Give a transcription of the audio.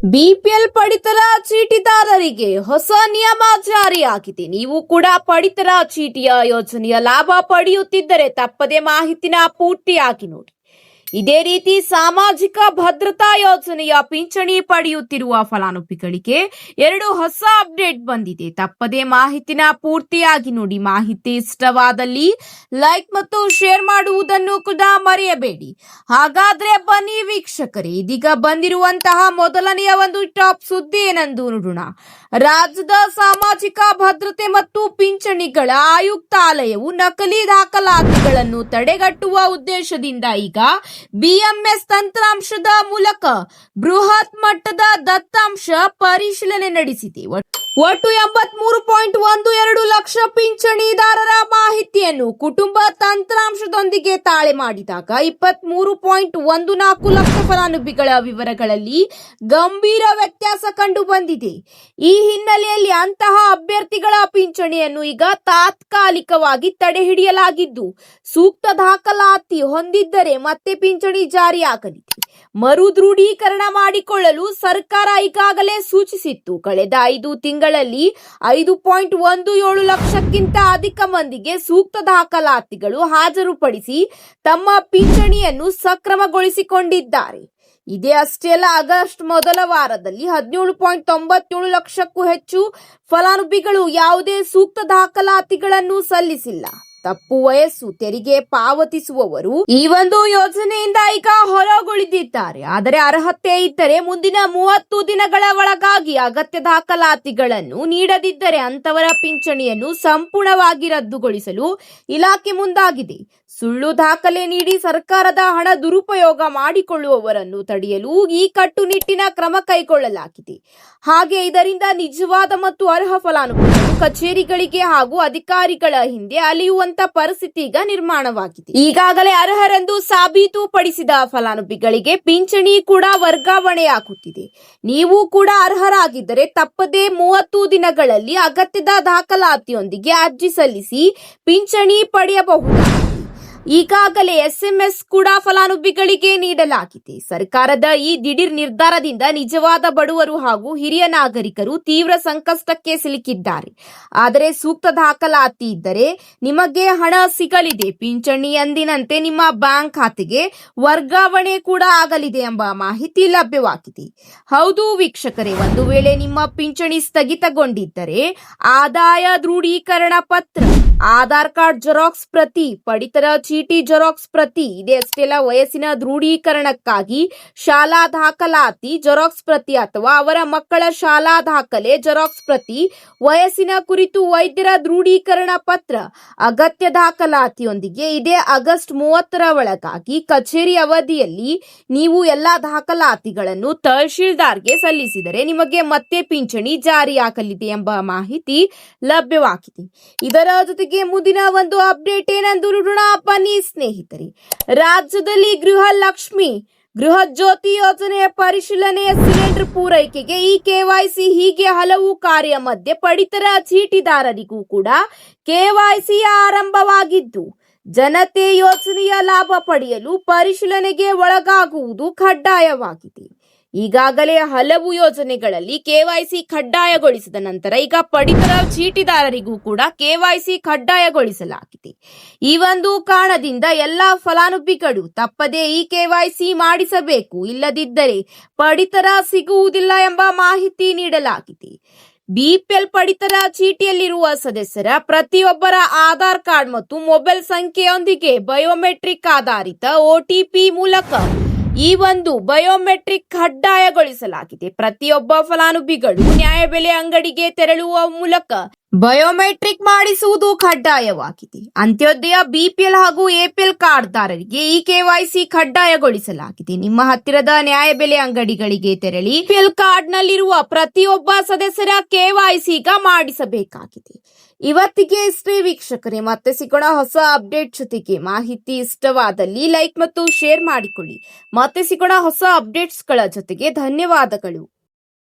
BPL ಪಡಿತರ ಚೀಟಿದಾರರಿಗೆ ಹೊಸ ನಿಯಮ ಜಾರಿಯಾಗಿದೆ. ನೀವು ಕೂಡ ಪಡಿತರ ಚೀಟಿಯ ಯೋಜನೆಯ ಲಾಭ ಪಡೆಯುತ್ತಿದ್ದರೆ ತಪ್ಪದೆ ಮಾಹಿತಿನ ಪೂರ್ತಿಯಾಗಿ ನೋಡಿ. ಇದೇ ರೀತಿ ಸಾಮಾಜಿಕ ಭದ್ರತಾ ಯೋಜನೆಯ ಪಿಂಚಣಿ ಪಡೆಯುತ್ತಿರುವ ಫಲಾನುಭವಿಗಳಿಗೆ 2 ಹೊಸ ಅಪ್ಡೇಟ್ ಬಂದಿದೆ. ತಪ್ಪದೆ ಮಾಹಿತಿನ ಪೂರ್ತಿಯಾಗಿ ನೋಡಿ. ಮಾಹಿತಿ ಇಷ್ಟವಾದಲ್ಲಿ ಲೈಕ್ ಮತ್ತು ಶೇರ್ ಮಾಡುವುದನ್ನು ಕೂಡ ಮರೆಯಬೇಡಿ. ಹಾಗಾದ್ರೆ ಬನ್ನಿ ವೀಕ್ಷಕರೇ, ಇದೀಗ ಬಂದಿರುವಂತಹ ಮೊದಲನೆಯ ಒಂದು ಟಾಪ್ ಸುದ್ದಿ ಏನೆಂದು ನೋಡೋಣ. ರಾಜ್ಯದ ಸಾಮಾಜಿಕ ಭದ್ರತೆ ಮತ್ತು ಪಿಂಚಣಿಗಳ ಆಯುಕ್ತಾಲಯವು ನಕಲಿ ದಾಖಲಾತಿಗಳನ್ನು ತಡೆಗಟ್ಟುವ ಉದ್ದೇಶದಿಂದ ಈಗ ಬಿಎಂಎಸ್ ತಂತ್ರಾಂಶದ ಮೂಲಕ ಬೃಹತ್ ಮಟ್ಟದ ದತ್ತಾಂಶ ಪರಿಶೀಲನೆ ನಡೆಸಿದೆ. ಒಟ್ಟು 83.12 ಲಕ್ಷ ಪಿಂಚಣಿದಾರರ ಮಾಹಿತಿಯನ್ನು ಕುಟುಂಬ ತಂತ್ರಾಂಶದೊಂದಿಗೆ ತಾಳೆ ಮಾಡಿದಾಗ 23.14 ಲಕ್ಷ ಫಲಾನುಭವಿಗಳ ವಿವರಗಳಲ್ಲಿ ಗಂಭೀರ ವ್ಯತ್ಯಾಸ ಕಂಡು ಬಂದಿದೆ. ಈ ಹಿನ್ನೆಲೆಯಲ್ಲಿ ಅಂತಹ ಅಭ್ಯರ್ಥಿಗಳ ಪಿಂಚಣಿಯನ್ನು ಈಗ ತಾತ್ಕಾಲಿಕವಾಗಿ ತಡೆಹಿಡಿಯಲಾಗಿದ್ದು, ಸೂಕ್ತ ದಾಖಲಾತಿ ಹೊಂದಿದ್ದರೆ ಮತ್ತೆ ಪಿಂಚಣಿ ಜಾರಿಯಾಗಲಿದೆ. ಮರು ದೃಢೀಕರಣ ಮಾಡಿಕೊಳ್ಳಲು ಸರ್ಕಾರ ಈಗಾಗಲೇ ಸೂಚಿಸಿತ್ತು. ಕಳೆದ 5 ತಿಂಗಳಲ್ಲಿ 5.17 ಲಕ್ಷಕ್ಕಿಂತ ಅಧಿಕ ಮಂದಿಗೆ ಸೂಕ್ತ ದಾಖಲಾತಿಗಳು ಹಾಜರುಪಡಿಸಿ ತಮ್ಮ ಪಿಂಚಣಿಯನ್ನು ಸಕ್ರಮಗೊಳಿಸಿಕೊಂಡಿದ್ದಾರೆ. ಇದೇ ಅಷ್ಟೇ ಅಲ್ಲ, ಆಗಸ್ಟ್ ಮೊದಲ ವಾರದಲ್ಲಿ 17.97 ಲಕ್ಷಕ್ಕೂ ಹೆಚ್ಚು ಫಲಾನುಭವಿಗಳು ಯಾವುದೇ ಸೂಕ್ತ ದಾಖಲಾತಿಗಳನ್ನು ಸಲ್ಲಿಸಿಲ್ಲ. ತಪ್ಪು ವಯಸ್ಸು, ತೆರಿಗೆ ಪಾವತಿಸುವವರು ಈ ಒಂದು ಯೋಜನೆಯಿಂದ ಈಗ ಹೊರಗುಳಿದಿದ್ದಾರೆ. ಆದರೆ ಅರ್ಹತೆ ಇದ್ದರೆ ಮುಂದಿನ 30 ದಿನಗಳ ಒಳಗಾಗಿ ಅಗತ್ಯ ದಾಖಲಾತಿಗಳನ್ನು ನೀಡದಿದ್ದರೆ ಅಂತವರ ಪಿಂಚಣಿಯನ್ನು ಸಂಪೂರ್ಣವಾಗಿ ರದ್ದುಗೊಳಿಸಲು ಇಲಾಖೆ ಮುಂದಾಗಿದೆ. ಸುಳ್ಳು ದಾಖಲೆ ನೀಡಿ ಸರ್ಕಾರದ ಹಣ ದುರುಪಯೋಗ ಮಾಡಿಕೊಳ್ಳುವವರನ್ನು ತಡೆಯಲು ಈ ಕಟ್ಟುನಿಟ್ಟಿನ ಕ್ರಮ ಕೈಗೊಳ್ಳಲಾಗಿದೆ. ಹಾಗೆ ಇದರಿಂದ ನಿಜವಾದ ಮತ್ತು ಅರ್ಹ ಫಲಾನುಭವಿಗಳು ಕಚೇರಿಗಳಿಗೆ ಹಾಗೂ ಅಧಿಕಾರಿಗಳ ಹಿಂದೆ ಅಲೆಯುವಂತ ಪರಿಸ್ಥಿತಿ ಈಗ ನಿರ್ಮಾಣವಾಗಿದೆ. ಈಗಾಗಲೇ ಅರ್ಹರೆಂದು ಸಾಬೀತುಪಡಿಸಿದ ಫಲಾನುಭವಿಗಳಿಗೆ ಪಿಂಚಣಿ ಕೂಡ ವರ್ಗಾವಣೆಯಾಗುತ್ತಿದೆ. ನೀವು ಕೂಡ ಅರ್ಹರಾಗಿದ್ದರೆ ತಪ್ಪದೇ 30 ದಿನಗಳಲ್ಲಿ ಅಗತ್ಯದ ದಾಖಲಾತಿಯೊಂದಿಗೆ ಅರ್ಜಿ ಸಲ್ಲಿಸಿ ಪಿಂಚಣಿ ಪಡೆಯಬಹುದು. ಈಗಾಗಲೇ SMS ಕೂಡ ಫಲಾನುಭವಿಗಳಿಗೆ ನೀಡಲಾಗಿದೆ. ಸರ್ಕಾರದ ಈ ದಿಢೀರ್ ನಿರ್ಧಾರದಿಂದ ನಿಜವಾದ ಬಡವರು ಹಾಗೂ ಹಿರಿಯ ನಾಗರಿಕರು ತೀವ್ರ ಸಂಕಷ್ಟಕ್ಕೆ ಸಿಲುಕಿದ್ದಾರೆ. ಆದರೆ ಸೂಕ್ತ ದಾಖಲಾತಿ ಇದ್ದರೆ ನಿಮಗೆ ಹಣ ಸಿಗಲಿದೆ. ಪಿಂಚಣಿ ಎಂದಿನಂತೆ ನಿಮ್ಮ ಬ್ಯಾಂಕ್ ಖಾತೆಗೆ ವರ್ಗಾವಣೆ ಕೂಡ ಆಗಲಿದೆ ಎಂಬ ಮಾಹಿತಿ ಲಭ್ಯವಾಗಿದೆ. ಹೌದು ವೀಕ್ಷಕರೇ, ಒಂದು ವೇಳೆ ನಿಮ್ಮ ಪಿಂಚಣಿ ಸ್ಥಗಿತಗೊಂಡಿದ್ದರೆ ಆದಾಯ ದೃಢೀಕರಣ ಪತ್ರ, ಆಧಾರ್ ಕಾರ್ಡ್ ಜೆರಾಕ್ಸ್ ಪ್ರತಿ, ಪಡಿತರ ಚೀಟಿ ಜೆರಾಕ್ಸ್ ಪ್ರತಿ, ಇದೇ ಅಷ್ಟೆಲ್ಲ ವಯಸ್ಸಿನ ದೃಢೀಕರಣಕ್ಕಾಗಿ ಶಾಲಾ ದಾಖಲಾತಿ ಜೆರಾಕ್ಸ್ ಪ್ರತಿ ಅಥವಾ ಅವರ ಮಕ್ಕಳ ಶಾಲಾ ದಾಖಲೆ ಜೆರಾಕ್ಸ್ ಪ್ರತಿ, ವಯಸ್ಸಿನ ಕುರಿತು ವೈದ್ಯರ ದೃಢೀಕರಣ ಪತ್ರ, ಅಗತ್ಯ ದಾಖಲಾತಿಯೊಂದಿಗೆ ಇದೇ ಆಗಸ್ಟ್ 30ರ ಒಳಗಾಗಿ ಕಚೇರಿ ಅವಧಿಯಲ್ಲಿ ನೀವು ಎಲ್ಲಾ ದಾಖಲಾತಿಗಳನ್ನು ತಹಶೀಲ್ದಾರ್ಗೆ ಸಲ್ಲಿಸಿದರೆ ನಿಮಗೆ ಮತ್ತೆ ಪಿಂಚಣಿ ಜಾರಿಯಾಗಲಿದೆ ಎಂಬ ಮಾಹಿತಿ ಲಭ್ಯವಾಗಿದೆ. ಇದರ ಜೊತೆಗೆ ಮುಂದಿನ ಒಂದು ಅಪ್ಡೇಟ್ ಏನೆಂದು ನೋಡೋಣ. ಬನ್ನಿ ಸ್ನೇಹಿತರೆ, ರಾಜ್ಯದಲ್ಲಿ ಗೃಹ ಜ್ಯೋತಿ ಯೋಜನೆಯ ಪರಿಶೀಲನೆಯ ಸಿಲಿಂಡರ್ ಪೂರೈಕೆಗೆ ಈ KYC ಹೀಗೆ ಹಲವು ಕಾರ್ಯ ಮಧ್ಯೆ ಪಡಿತರ ಚೀಟಿದಾರರಿಗೂ ಕೂಡ KYC ಆರಂಭವಾಗಿದ್ದು, ಜನತೆ ಯೋಜನೆಯ ಲಾಭ ಪಡೆಯಲು ಪರಿಶೀಲನೆಗೆ ಒಳಗಾಗುವುದು ಕಡ್ಡಾಯವಾಗಿದೆ. ಈಗಾಗಲೇ ಹಲವು ಯೋಜನೆಗಳಲ್ಲಿ KYC ಕಡ್ಡಾಯಗೊಳಿಸಿದ ನಂತರ ಈಗ ಪಡಿತರ ಚೀಟಿದಾರರಿಗೂ ಕೂಡ KYC ಕಡ್ಡಾಯಗೊಳಿಸಲಾಗಿದೆ. ಈ ಒಂದು ಕಾರಣದಿಂದ ಎಲ್ಲಾ ಫಲಾನುಭವಿಗಳು ತಪ್ಪದೇ ಈ KYC ಮಾಡಿಸಬೇಕು, ಇಲ್ಲದಿದ್ದರೆ ಪಡಿತರ ಸಿಗುವುದಿಲ್ಲ ಎಂಬ ಮಾಹಿತಿ ನೀಡಲಾಗಿದೆ. ಬಿಪಿಎಲ್ ಪಡಿತರ ಚೀಟಿಯಲ್ಲಿರುವ ಸದಸ್ಯರ ಪ್ರತಿಯೊಬ್ಬರ ಆಧಾರ್ ಕಾರ್ಡ್ ಮತ್ತು ಮೊಬೈಲ್ ಸಂಖ್ಯೆಯೊಂದಿಗೆ ಬಯೋಮೆಟ್ರಿಕ್ ಆಧಾರಿತ OTP ಮೂಲಕ ಈ ಒಂದು ಬಯೋಮೆಟ್ರಿಕ್ ಕಡ್ಡಾಯಗೊಳಿಸಲಾಗಿದೆ. ಪ್ರತಿಯೊಬ್ಬ ಫಲಾನುಭವಿಗಳು ನ್ಯಾಯಬೆಲೆ ಅಂಗಡಿಗೆ ತೆರಳುವ ಮೂಲಕ ಬಯೋಮೆಟ್ರಿಕ್ ಮಾಡಿಸುವುದು ಕಡ್ಡಾಯವಾಗಿದೆ. ಅಂತ್ಯೋದಯ, BPL ಹಾಗೂ APL ಕಾರ್ಡ್ದಾರರಿಗೆ ಈ KYC ಕಡ್ಡಾಯಗೊಳಿಸಲಾಗಿದೆ. ನಿಮ್ಮ ಹತ್ತಿರದ ನ್ಯಾಯಬೆಲೆ ಅಂಗಡಿಗಳಿಗೆ ತೆರಳಿ BPL ಕಾರ್ಡ್ನಲ್ಲಿರುವ ಪ್ರತಿಯೊಬ್ಬ ಸದಸ್ಯರ KYC ಈಗ ಮಾಡಿಸಬೇಕಾಗಿದೆ. ಇವತ್ತಿಗೆ ಇಷ್ಟೇ ವೀಕ್ಷಕರೇ, ಮತ್ತೆ ಸಿಗೋಣ ಹೊಸ ಅಪ್ಡೇಟ್ ಜೊತೆಗೆ. ಮಾಹಿತಿ ಇಷ್ಟವಾದಲ್ಲಿ ಲೈಕ್ ಮತ್ತು ಶೇರ್ ಮಾಡಿಕೊಳ್ಳಿ. ಮತ್ತೆ ಸಿಗೋಣ ಹೊಸ ಅಪ್ಡೇಟ್ಸ್ಗಳ ಜೊತೆಗೆ. ಧನ್ಯವಾದಗಳು.